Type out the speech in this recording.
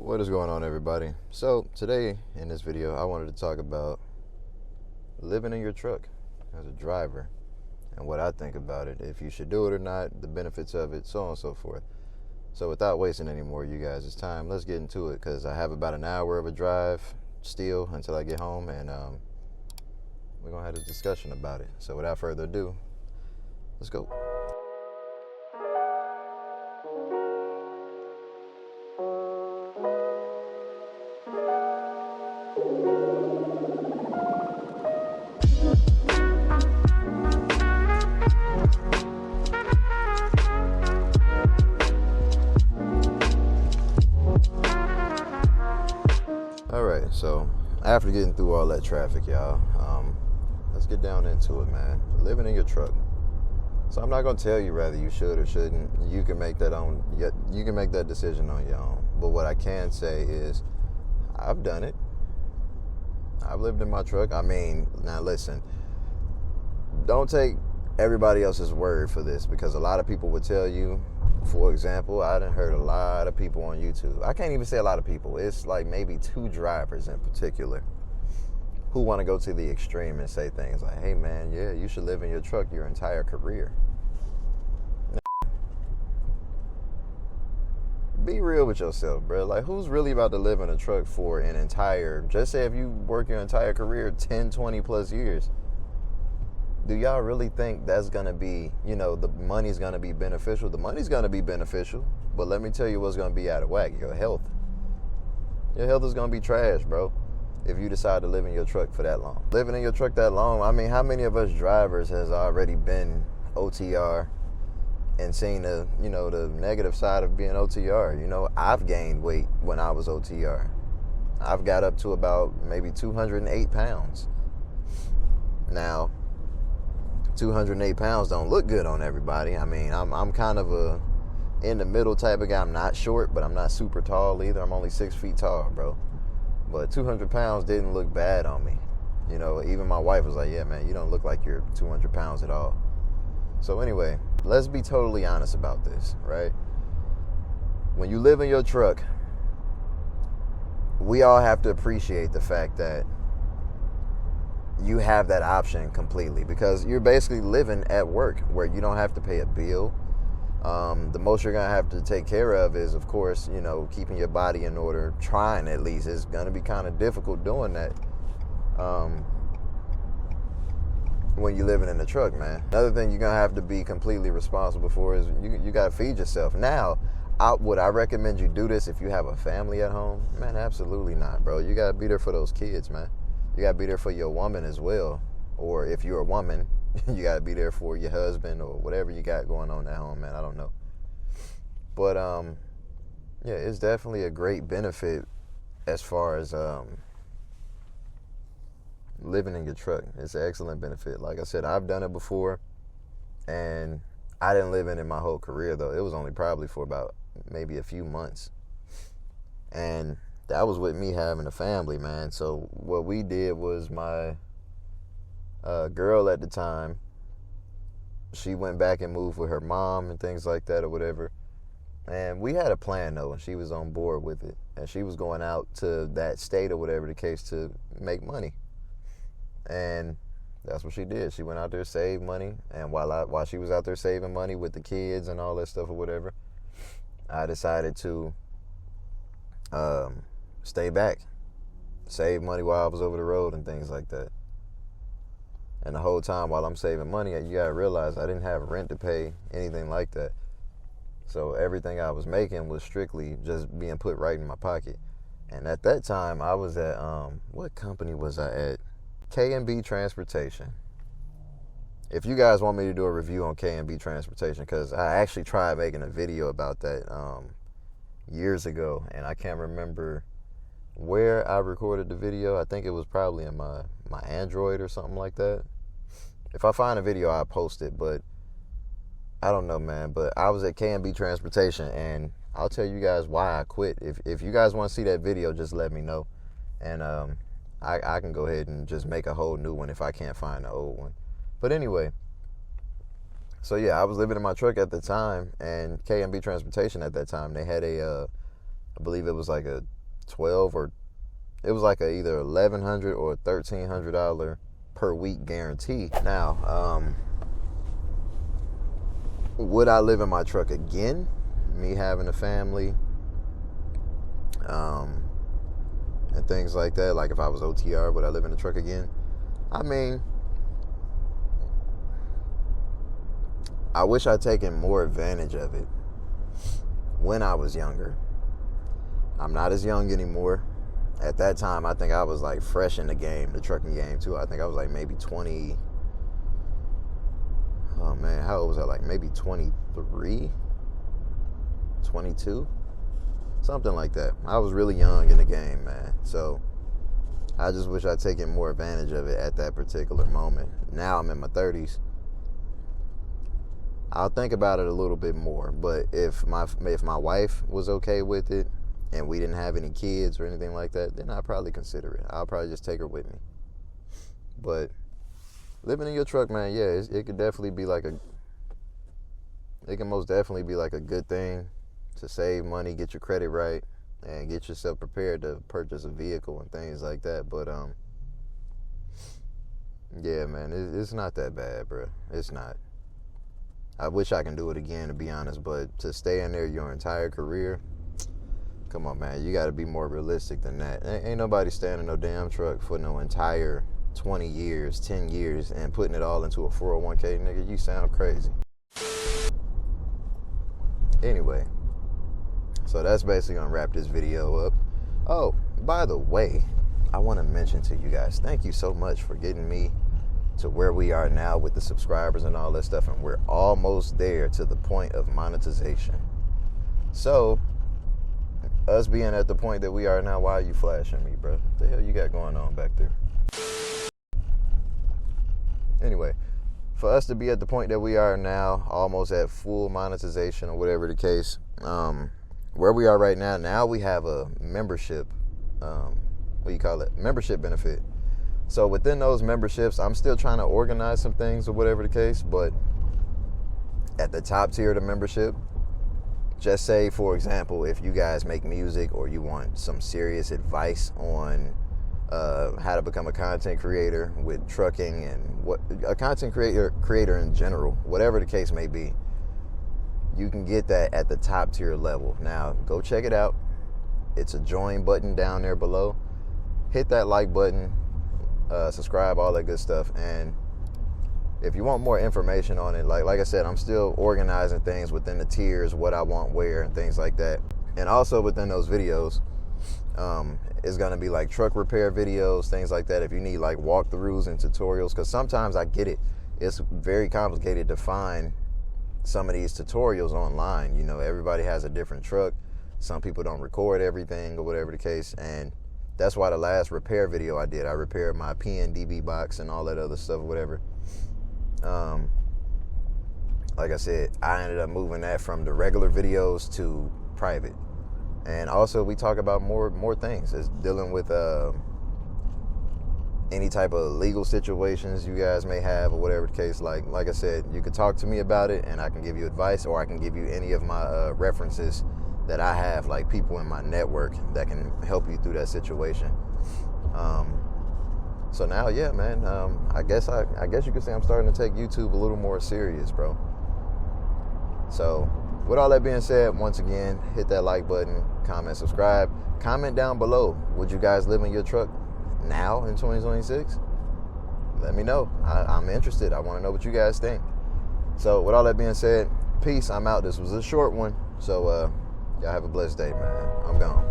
What is going on, everybody? So today in this video I wanted to talk about living in your truck as a driver and what I think about it, if you should do it or not, the benefits of it, so on and so forth. So without wasting any more of you guys' time, let's get into it, because I have about an hour of a drive still until I get home, and we're gonna have a discussion about it. So without further ado, let's go. Alright, so after getting through all that traffic, y'all, let's get down into it, man. Living in your truck. So I'm not gonna tell you whether you should or shouldn't. You can make that decision on your own. But what I can say is, I've done it. I've lived in my truck. I mean, now listen, don't take everybody else's word for this, because a lot of people would tell you. For example, I done heard a lot of people on YouTube. I can't even say a lot of people. It's like maybe 2 drivers in particular who want to go to the extreme and say things like, hey man, yeah, you should live in your truck your entire career. Be real with yourself, bro. Like, who's really about to live in a truck for an entire, just say if you work your entire career 10, 20 plus years, do y'all really think that's going to be, the money's going to be beneficial? The money's going to be beneficial, but let me tell you what's going to be out of whack. Your health. Your health is going to be trash, bro, if you decide to live in your truck for that long. Living in your truck that long, I mean, how many of us drivers has already been OTR and seen the negative side of being OTR? I've gained weight when I was OTR. I've got up to about maybe 208 pounds. Now, 208 pounds don't look good on everybody. I mean, I'm kind of a in the middle type of guy. I'm not short, but I'm not super tall either. I'm only 6 feet tall, bro. But 200 pounds didn't look bad on me. Even my wife was like, yeah, man, you don't look like you're 200 pounds at all. So anyway, let's be totally honest about this, right? When you live in your truck, we all have to appreciate the fact that you have that option completely, because you're basically living at work where you don't have to pay a bill. The most you're going to have to take care of is, of course, keeping your body in order, trying at least. It's going to be kind of difficult doing that when you're living in the truck, man. Another thing you're going to have to be completely responsible for is you got to feed yourself. Now, would I recommend you do this if you have a family at home? Man, absolutely not, bro. You got to be there for those kids, man. You got to be there for your woman as well. Or if you're a woman, you got to be there for your husband or whatever you got going on at home, man. I don't know. But, yeah, it's definitely a great benefit as far as living in your truck. It's an excellent benefit. Like I said, I've done it before, and I didn't live in it my whole career, though. It was only probably for about maybe a few months. And that was with me having a family, man. So what we did was, my girl at the time, she went back and moved with her mom and things like that or whatever. And we had a plan, though, and she was on board with it. And she was going out to that state or whatever the case to make money. And that's what she did. She went out there, saved money. And while she was out there saving money with the kids and all that stuff or whatever, I decided to stay back, save money while I was over the road and things like that. And the whole time while I'm saving money, you gotta realize I didn't have rent to pay, anything like that. So everything I was making was strictly just being put right in my pocket. And at that time, I was at, what company was I at? K&B Transportation. If you guys want me to do a review on K&B Transportation, because I actually tried making a video about that years ago, and I can't remember where I recorded the video. I think it was probably in my Android or something like that. If I find a video, I'll post it, but I don't know, man. But I was at K&B Transportation, and I'll tell you guys why I quit. If you guys want to see that video, just let me know, and I can go ahead and just make a whole new one if I can't find the old one. But anyway, So yeah, I was living in my truck at the time, and K&B Transportation at that time, they had a I believe it was like a 12 or it was like a either $1,100 or $1,300 per week guarantee. Now, would I live in my truck again? Me having a family, and things like that. Like if I was OTR, would I live in the truck again? I mean, I wish I'd taken more advantage of it when I was younger. I'm not as young anymore. At that time, I think I was like fresh in the game, the trucking game too. I think I was like maybe 20. Oh man, how old was I? Like maybe 23, 22, something like that. I was really young in the game, man. So I just wish I'd taken more advantage of it at that particular moment. Now I'm in my 30s. I'll think about it a little bit more. But if my wife was okay with it and we didn't have any kids or anything like that, then I'd probably consider it. I'll probably just take her with me. But living in your truck, man, yeah, it could definitely be like it can most definitely be like a good thing to save money, get your credit right, and get yourself prepared to purchase a vehicle and things like that. But yeah, man, it's not that bad, bro. It's not. I wish I can do it again, to be honest, but to stay in there your entire career, come on, man, you got to be more realistic than that. Ain't nobody staying in no damn truck for no entire 20 years, 10 years, and putting it all into a 401k, nigga. You sound crazy. Anyway, so that's basically gonna wrap this video up. Oh, by the way, I want to mention to you guys, thank you so much for getting me to where we are now with the subscribers and all that stuff, and we're almost there to the point of monetization. So us being at the point that we are now, why are you flashing me, bro? What the hell you got going on back there? Anyway, for us to be at the point that we are now, almost at full monetization or whatever the case, where we are right now we have a membership, membership benefit. So within those memberships, I'm still trying to organize some things or whatever the case, but at the top tier of the membership, just say, for example, if you guys make music or you want some serious advice on how to become a content creator with trucking and what a content creator in general, whatever the case may be, you can get that at the top tier level. Now, go check it out. It's a join button down there below. Hit that like button, subscribe, all that good stuff. And if you want more information on it, like I said, I'm still organizing things within the tiers, what I want where and things like that. And also within those videos, it's going to be like truck repair videos, things like that. If you need like walkthroughs and tutorials, because sometimes I get it. It's very complicated to find some of these tutorials online. You know, everybody has a different truck. Some people don't record everything or whatever the case. And that's why the last repair video I did, I repaired my PNDB box and all that other stuff or whatever. Like I said, I ended up moving that from the regular videos to private. And also we talk about more things. It's dealing with any type of legal situations you guys may have or whatever the case. Like I said, you can talk to me about it and I can give you advice, or I can give you any of my references that I have, like people in my network that can help you through that situation. So now, yeah, man, I guess you could say I'm starting to take YouTube a little more serious, bro. So with all that being said, once again, hit that like button, comment, subscribe, comment down below. Would you guys live in your truck now in 2026? Let me know. I'm interested. I want to know what you guys think. So with all that being said, peace. I'm out. This was a short one. So y'all have a blessed day, man. I'm gone.